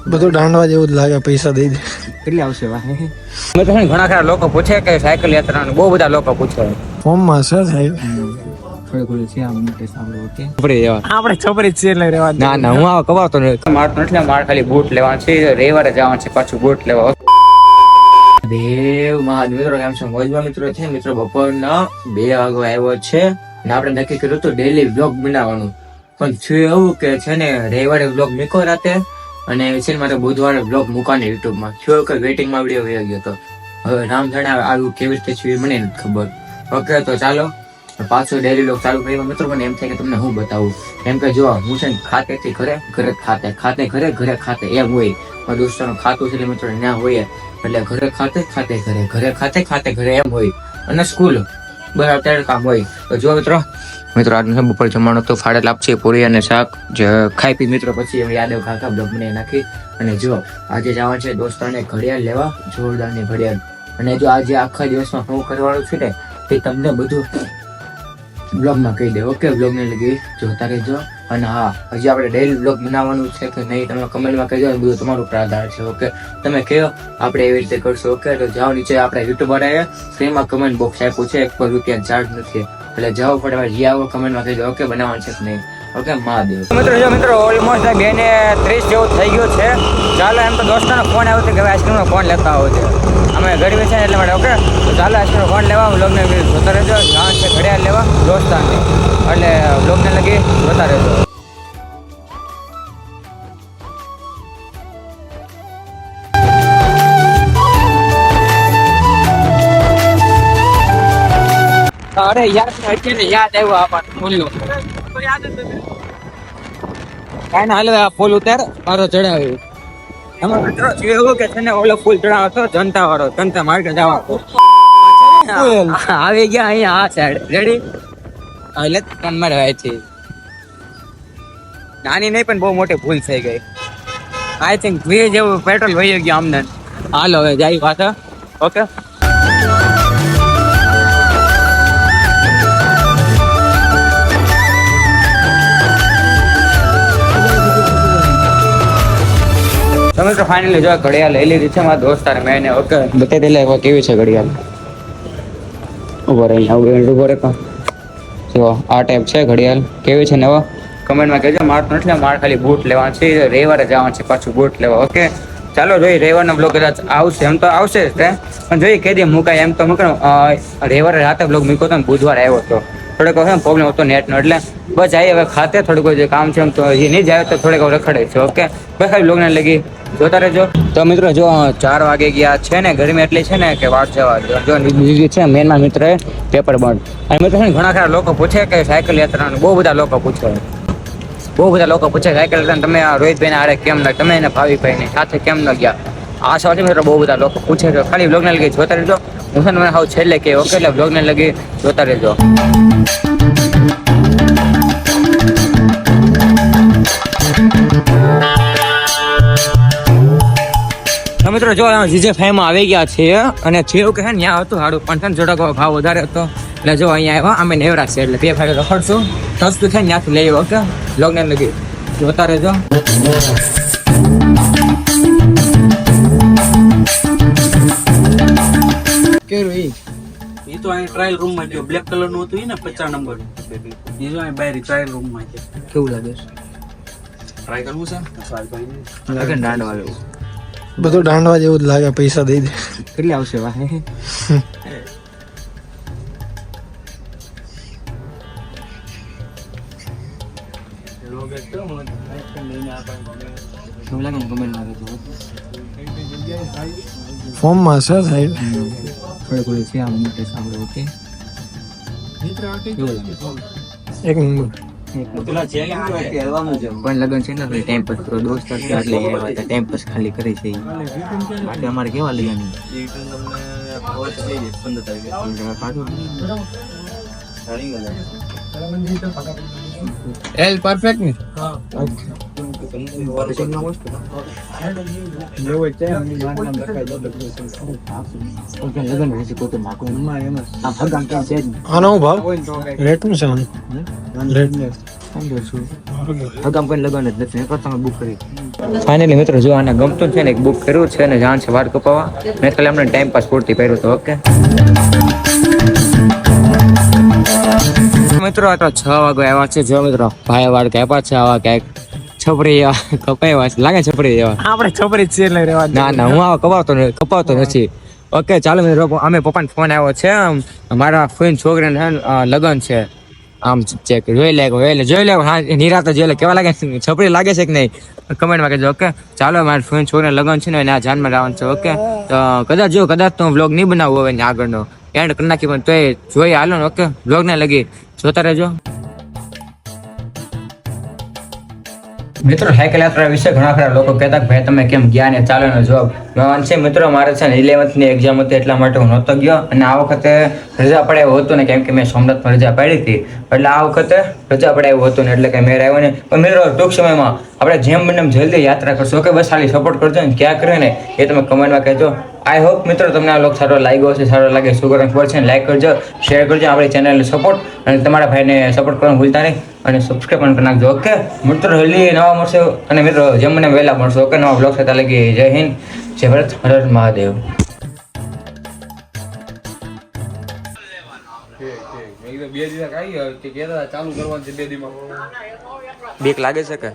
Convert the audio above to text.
બધું દાંડવા જેવું જ લાગે, પૈસા દઈ દે. કેટલી આવશે વાહે? મેં તો ઘણા ખરા લોકો પૂછે કે સાયકલ યાત્રાનું, બહુ બધા લોકો પૂછે. ફોર્મમાં છે સાહેબ. થોડી છે આમ મોટે સાંભળો. ઓકે આપણે છોકરી છે એટલે રહેવા. ના ના, હું આવા કવાતો નથી. માર એટલે માર ખાલી બૂટ લેવાનું છે, રવિવારે જવાનું છે પાછું બૂટ લેવા. દેવ મહાદેવ મિત્રો, કેમ છો? મોજમાં મિત્રો છે. મિત્રો બપોરના 2 વાગે આવ્યો છે ને આપણે નક્કી કર્યું હતું ડેલી વ્લોગ બનાવવાનું, પણ છે એવું કે છે ને રવિવારે વ્લોગ મૂકો રાતે અને છે મારે બુધવારે વ્લોગ મૂકવાની યુટ્યુબમાં. થયો કે વેઇટિંગમાં વિડીયો વહી ગયો હતો. હવે રામ જાણે આવ્યું કેવી રીતે છે મને નથી ખબર. ઓકે તો ચાલો પાછો ડેલી વ્લોગ ચાલુ કર્યો મિત્રો. મને એમ થાય કે તમને હું બતાવું, એમ કે જો હું છે ને ખાતેથી ઘરે, ઘરે ખાતે, ખાતે ઘરે, ઘરે ખાતે એમ હોય. મારા દોસ્તારનું ખાતું છે મિત્રો ત્યાં હોય, એટલે ઘરે ખાતે, ખાતે ઘરે, ઘરે ખાતે, ખાતે ઘરે એમ હોય. અને સ્કૂલ બરાબર અત્યારે કામ હોય. તો જો મિત્રો આજનો બપોર જમવાનો તો ફાડે લાપસી, પૂરી અને શાક જે ખાઈ પી મિત્રો પછી યાદવ કાકા બ્લોગ બનાવી નાખી. અને જો આજે જવાનું છે દોસ્તારને ઘડિયાળ લેવા, જોરદારની ઘડિયાળ. અને જો આજે આખા દિવસમાં હું કરવાનું છું ને એ તમને બધું બ્લોગમાં કહી દે. ઓકે, બ્લોગને લગી જોતા રહેજો. અને હા, હજી આપણે ડેલી બ્લોગ બનાવવાનું છે કે નહીં તમે કમેન્ટમાં કહેજો, બધું તમારું પ્રાધાર છે. ઓકે, તમે કહો આપણે એવી રીતે કરશું. ઓકે, તો જાઓ નીચે આપણે યુટ્યુબ વાળાએ ફ્રીમાં કમેન્ટ બોક્સ આપ્યું છે, ₹1 ચાર્જ નથી, એટલે જાઓ ફટાફટ જે આવો કમેન્ટમાં કહેજો. ઓકે, બનાવવાનું છે કે નહીં. ઓકે, મહાદેવ. મિત્રો ઓલમોસ્ટ 2:30 જેવું થઈ ગયું છે. ચાલો, એમ તો દોસ્તાનો ફોન આવ્યો છે કે હવે આઈસ્ક્રીમનો ફોન લેતા આવો છે. અમે ગરીબ છે એટલે માટે. ઓકે, તો ચાલો આઈસ્ક્રીમનો ફોન લેવા. બ્લોગને જોતા રહેજો. જવાનું છે ઘડિયાળ લેવા દોસ્તારને, એટલે બ્લોગને લગી જોતા રહેજો. અરે યાર અત્યારે યાદ આવ્યો આપણને ફૂલનો. કાંઈ ના હાલે, આ ફૂલ ઉતાર મારો ચડાવ્યું. અમારો મિત્રો એવું કે છે ને ઓલો ફૂલ ચડાવો હતો જનતા વાળો, જનતા માર્કેટ જવા આવી ગયા અહીંયા આ સાઈડ. રેડી? એટલે કનમાં રહે છે. નાની નહીં પણ બહુ મોટી ભૂલ થઈ ગઈ. આઈ થિંક 2 જેવું પેટ્રોલ વહી ગયું અમને. હાલો હવે જાય પાછા. ઓકે, તમે તો ફાઇનલી જો ઘડિયાળ લઈ લીધી છે મારા દોસ્તારે મેં. ઓકે, બતાવી દે કેવી છે ઘડિયાળ. ઉભો રહી ઉભો રહે. જો આ ટાઈપ છે ઘડિયાળ, કેવી છે નવા કમેન્ટમાં કહેજો. મારે તો નથી, મારે ખાલી બૂટ લેવાનું છે, રવિવારે જવાનું છે પાછું બૂટ લેવા. ઓકે, ચાલો જોઈએ રવિવારનો બ્લોગ કદાચ આવશે, એમ તો આવશે જ તે, પણ જોઈએ કે દી મુકાય. એમ તો મૂકે રવિવારે રાતે બ્લોગ મૂક્યો હતો ને બુધવારે આવ્યો હતો. થોડોક પ્રોબ્લેમ હતો નેટનો, એટલે બસ આવી હવે ખાતે થોડુંક જે કામ છે એમ તો એ નહીં જાય તો થોડીક રખડે છે. ઓકે, બસ ખાલી બ્લોગને લગી જોતા રહેજો. તો મિત્રો જો 4 વાગે ગયા છે ને, ગરમી એટલી છે ને કે વાત જવા જો છે. મેનમાં મિત્ર પેપર બંધ. અને મિત્રો છે ને ઘણા ખરા લોકો પૂછે કે સાયકલ યાત્રાનું, બહુ બધા લોકો પૂછે સાયકલ યાત્રા તમે રોહિતભાઈને આરે કેમ ન, તમે એને ભાવિભાઈને સાથે કેમ ન ગયા. આ સવાલ મિત્રો બહુ બધા લોકો પૂછે છે. ખાલી બ્લોગને લગી જોતા રહેજો. હું છે ને મને હાવ છેલ્લે કે ઓકે, એટલે બ્લોગને લગી જોતા રહેજો. મિત્રો જો જીજે ફાઈમાં આવી ગયા છે અને થયું કે છે ને ત્યાં હતું સારું, પણ છે ને થોડોક ભાવ વધારે હતો એટલે જો અહીંયા આવ્યા અમે નેવરા છે, એટલે 2 ફાઈલ રખડશું સસ્તું થાય ને ત્યાંથી લઈ આવ્યો. ઓકે, બ્લોગને લગી જોતા રહેજો. કેવું એ તો અહીં ટ્રાયલ રૂમમાં ગયો, બ્લેક કલરનું હતું ને 50 નંબર એ જો અહીં બહાર ટ્રાયલ રૂમમાં છે. કેવું લાગે છે? ટ્રાય કરવું છે લાગે દાંડવા લેવું, બધું દાંડવા જેવું જ લાગે, પૈસા દઈ દે. કેટલી આવશે વાહે? ફોર્મમાં છે સાહેબ. થોડી છે આમ મોટે સાંભળો. ઓકે, એક નંબર. પણ લગન છે ને ટાઈમ પાસ કરો, દોસ્ત એટલે ટાઈમ પાસ ખાલી કરે છે માટે અમારે કેવા લગન એલ પરફેક્ટ ને આનો હું ભાવ રેટ શું છે આનું? રેટ ફાઇનલી મિત્રો જો આને ગમતું છે ને એક બુક કર્યું છે ને જાણ છે વાળ કપાવવા મેં ખાલી અમને ટાઈમ પાસ પૂરતી પહેર્યું તો ઓકે મિત્રો આ તો 6 વાગે આવ્યા છે જો મિત્રો ભાઈ વાળ કાપ્યા છે આવા ક્યાંક છપરી કપાવ્યા છે લાગે છપરી એવા આપણે છોકરી જ છે એટલે રહેવા દે. ના હું આવા કપાવતો નથી ઓકે ચાલો મિત્રો અમે પપ્પાને ફોન આવ્યો છે મારા ફોઈન છોકરીને છે ને, લગન છે આમ ચેક જોઈ લે હા નિરાતે જોઈ લે કેવા લાગે છપરી લાગે છે કે નહીં કમેન્ટમાં કહેજો ઓકે ચાલો મારા ફોઈન છોકરીને લગન છે ને એને આ જાનમાં રહેવાનું છે ઓકે તો કદાચ તો વ્લોગ નહીં બનાવવો હવે આગળનો એન્ડ કરી નાખી પણ તોય જોઈએ હાલો ને ઓકે વ્લોગ ને લગી જોતા રહેજો મિત્રો સાયકલ યાત્રા વિશે ઘણા ખરા લોકો કહેતા કે ભાઈ તમે કેમ ગયા ને ચાલો ને જોબ છે મિત્રો મારે છે ને 11th ની એક્ઝામ હતી એટલા માટે હું નહોતો ગયો અને આ વખતે રજા પડે એવું હતું ને કેમ કે મેં સોમનાથમાં રજા પાડી હતી એટલે આ વખતે રજા પડે એવું હતું ને એટલે કે મેળ આવ્યો ને પણ મિત્રો ટૂંક સમયમાં આપણે જેમ બને એમ જલ્દી યાત્રા કરશો ઓકે બસ ખાલી સપોર્ટ કરજો ને ક્યાં કરે ને એ તમે કમેન્ટમાં કહેજો આઈ હોપ મિત્રો તમને આ લોક સારો લાગ્યો હશે સારો લાગે શું કરવાનું ખબર છે ને લાઈક કરજો શેર કરજો આપણી ચેનલને સપોર્ટ અને તમારા ભાઈને સપોર્ટ કરવાનું ભૂલતા નહીં અને સબસ્ક્રાઈબ પણ કરી નાખજો ઓકે મિત્રો જલ્દી નવા મળશે અને મિત્રો જેમ મને વહેલા મળશો ઓકે નવા બ્લોગ સાથે લગી જય હિન્દ જય ભારત હર હર મહાદેવ બીક લાગે છે કે